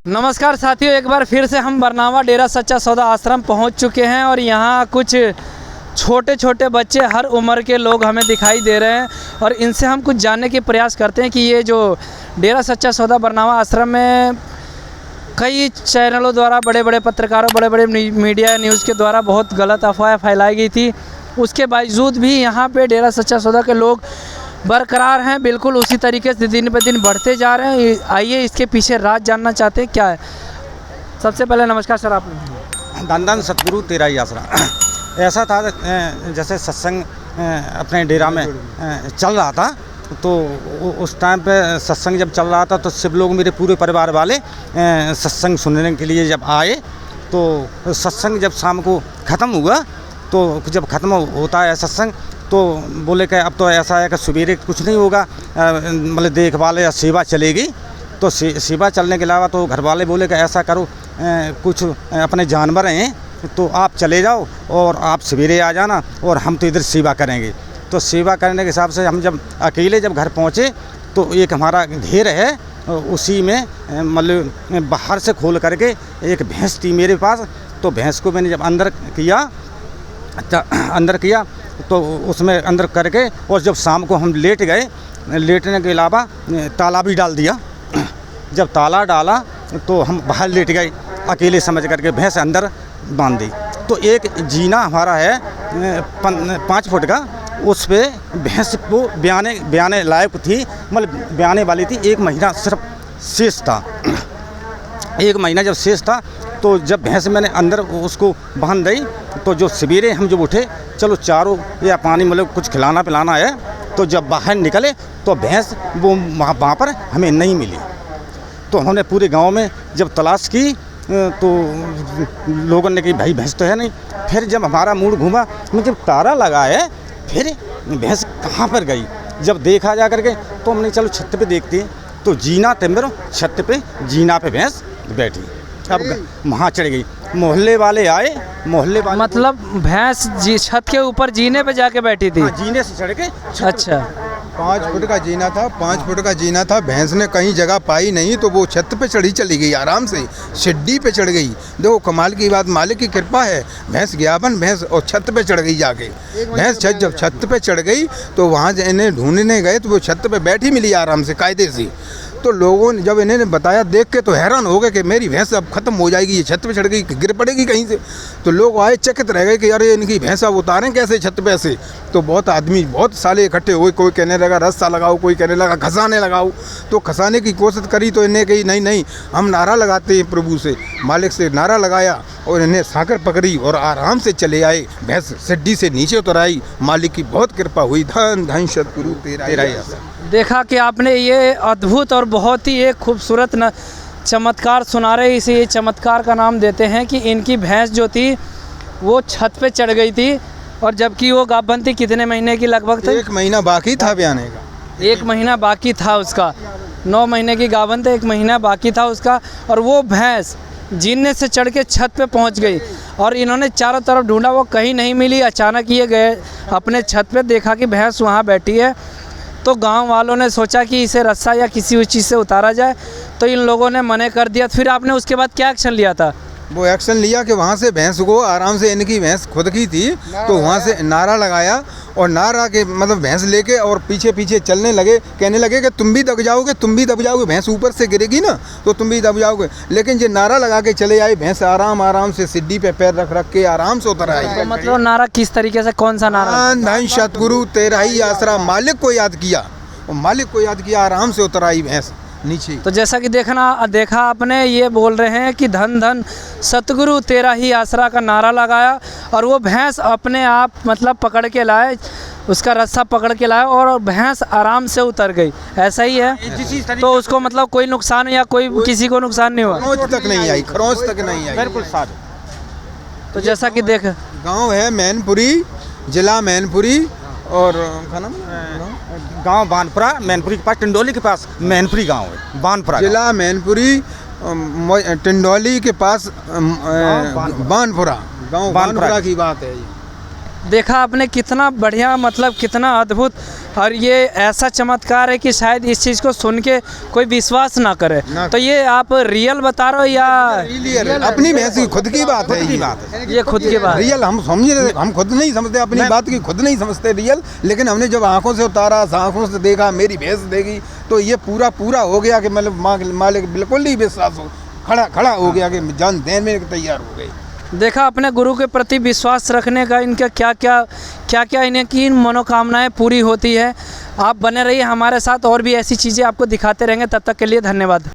नमस्कार साथियों, एक बार फिर से हम बरनावा डेरा सच्चा सौदा आश्रम पहुंच चुके हैं और यहाँ कुछ छोटे छोटे बच्चे हर उम्र के लोग हमें दिखाई दे रहे हैं और इनसे हम कुछ जानने के प्रयास करते हैं कि ये जो डेरा सच्चा सौदा बरनावा आश्रम में कई चैनलों द्वारा, बड़े बड़े पत्रकारों, बड़े बड़े मीडिया न्यूज़ के द्वारा बहुत गलत अफवाहें फैलाई गई थी, उसके बावजूद भी यहाँ पे डेरा सच्चा सौदा के लोग बरकरार हैं, बिल्कुल उसी तरीके से दिन ब दिन बढ़ते जा रहे हैं। आइए इसके पीछे राज जानना चाहते हैं क्या है। सबसे पहले नमस्कार सर, आप धन धन सतगुरु तेरा ही आसरा। ऐसा था जैसे सत्संग अपने डेरा में चल रहा था, तो उस टाइम पे सत्संग जब चल रहा था तो सब लोग, मेरे पूरे परिवार वाले सत्संग सुनने के लिए जब आए, तो सत्संग जब शाम को ख़त्म हुआ, तो जब ख़त्म होता है सत्संग तो बोले कि अब तो ऐसा है कि सवेरे कुछ नहीं होगा, मतलब देखभाल या सेवा चलेगी। तो सेवा चलने के अलावा तो घर वाले बोले कि ऐसा करो, कुछ अपने जानवर हैं तो आप चले जाओ और आप सवेरे आ जाना और हम तो इधर सेवा करेंगे। तो सेवा करने के हिसाब से हम जब अकेले जब घर पहुँचे तो एक हमारा घेर है, उसी में मतलब बाहर से खोल करके एक भैंस थी मेरे पास। तो भैंस को मैंने जब अंदर किया तो उसमें अंदर करके, और जब शाम को हम लेट गए, लेटने के अलावा ताला भी डाल दिया। जब ताला डाला तो हम बाहर लेट गए अकेले समझ करके, भैंस अंदर बांध दी। तो एक जीना हमारा है 5 फुट का, उस पर भैंस को ब्याने लायक थी, मतलब ब्याने वाली थी। 1 महीना सिर्फ शेष था। 1 महीना जब शेष था तो जब भैंस मैंने अंदर उसको बांध दी, तो जो सवेरे हम जब उठे, चलो चारों या पानी मतलब कुछ खिलाना पिलाना है, तो जब बाहर निकले तो भैंस वो वहाँ पर हमें नहीं मिली। तो हमने पूरे गांव में जब तलाश की तो लोगों ने कही भाई भैंस तो है नहीं। फिर जब हमारा मूड घूमा, जब तारा लगा है, फिर भैंस कहाँ पर गई, जब देखा जा करके तो हमने चलो छत पे देखते हैं, तो जीना टेम्बर छत पे, जीना पे भैंस बैठी। अब वहाँ चढ़ गई, मोहल्ले वाले आए, मोहल्ले वाले मतलब भैंस जी छत के ऊपर जीने पे जाके बैठी थी? हाँ, जीने से चढ़ के। अच्छा, 5 फुट का जीना था, 5 फुट का जीना था। भैंस ने कहीं जगह पाई नहीं तो वो छत पे चली गई, आराम से सीढ़ी पे चढ़ गई। देखो कमाल की बात, मालिक की कृपा है। भैंस ज्ञापन भैंस और छत पे चढ़ गई जाके। भैंस जब छत पे चढ़ गई तो वहाँ इन्हें ढूंढने गए तो वो छत पे बैठी मिली आराम से, कायदे से। तो लोगों ने जब इन्हें बताया, देख के तो हैरान हो गए कि मेरी भैंस अब ख़त्म हो जाएगी, ये छत पे चढ़ गई, गिर पड़ेगी कहीं से। तो लोग आए, चकित रह गए कि अरे इनकी भैंस अब उतारें कैसे छत पे से। तो बहुत साले इकट्ठे हुए, कोई कहने लगा रस्सा लगाओ, कोई कहने लगा खसाने लगाओ। तो खसाने की कोशिश करी तो इन्हें कही नहीं हम नारा लगाते हैं प्रभु से, मालिक से नारा लगाया और इन्हें साकर पकड़ी और आराम से चले आए। भैंस सीढ़ी से नीचे उतर आई, मालिक की बहुत कृपा हुई। धन धन सतगुरु तेरा ही आसरा। देखा कि आपने ये अद्भुत और बहुत ही एक खूबसूरत चमत्कार सुना रहे। इसे चमत्कार का नाम देते हैं कि इनकी भैंस जो थी वो छत पे चढ़ गई थी, और जबकि वो गाभन थी कितने महीने की लगभग थी? 1 महीना बाकी था ब्याने का। 1 महीना बाकी था उसका। 9 महीने की गाभन थी, 1 महीना बाकी था उसका, और वो भैंस जीने से चढ़ के छत पे पहुंच गई। और इन्होंने चारों तरफ ढूंढा, वो कहीं नहीं मिली। अचानक ये गए अपने छत पे, देखा कि भैंस वहाँ बैठी है। तो गांव वालों ने सोचा कि इसे रस्सा या किसी चीज़ से उतारा जाए, तो इन लोगों ने मना कर दिया। फिर आपने उसके बाद क्या एक्शन लिया था? वो एक्शन लिया कि वहाँ से भैंस को आराम से, इनकी भैंस खुद की थी, तो वहाँ से नारा लगाया और नारा के मतलब भैंस लेके और पीछे पीछे चलने लगे। कहने लगे कि तुम भी दब जाओगे, तुम भी दब जाओगे, भैंस ऊपर से गिरेगी ना तो तुम भी दब जाओगे। लेकिन ये नारा लगा के चले आए, भैंस आराम से सीढ़ी पे पैर रख के आराम से उतर आई। तो मतलब नारा किस तरीके से, कौन सा नारा? धन सतगुरु तेरा ही आसरा। मालिक को याद किया और मालिक को याद किया, आराम से उतर आई भैंस नीचे। तो जैसा कि देखा आपने, ये बोल रहे हैं कि धन धन सतगुरु तेरा ही आसरा का नारा लगाया और वो भैंस अपने आप मतलब पकड़ के लाए, उसका रस्सा पकड़ के लाए और भैंस आराम से उतर गई। ऐसा ही है? तो उसको मतलब कोई नुकसान या कोई किसी को नुकसान नहीं हुआ? खरोंच तक नहीं आई, खरोंच तक नहीं आई। बिल्कुल साथ। तो जैसा कि देख, गाँव है मैनपुरी, जिला मैनपुरी, और गांव बानपुरा, मैनपुरी के पास, टिंडोली के पास मैनपुरी गांव है, बानपुरा जिला मैनपुरी, टिंडोली के पास बानपुरा, गांव बानपुरा की बात है ये। देखा आपने कितना बढ़िया, मतलब कितना अद्भुत, और ये ऐसा चमत्कार है कि शायद इस चीज़ को सुन के कोई विश्वास ना करे। तो ये आप रियल बता रहे हो या अपनी भैंस की खुद की बात है, ये खुद की बात? रियल हम समझे, हम खुद नहीं समझते अपनी बात की, खुद नहीं समझते रियल, लेकिन हमने जब आंखों से उतारा, आंखों से देखा, मेरी भैंस देखी, तो ये पूरा हो गया कि मतलब मालिक बिल्कुल ही विश्वास हो, खड़ा हो गया कि जान देने में तैयार हो गई। देखा अपने गुरु के प्रति विश्वास रखने का इनका क्या इन्हें की मनोकामनाएं पूरी होती है। आप बने रहिए हमारे साथ, और भी ऐसी चीज़ें आपको दिखाते रहेंगे। तब तक के लिए धन्यवाद।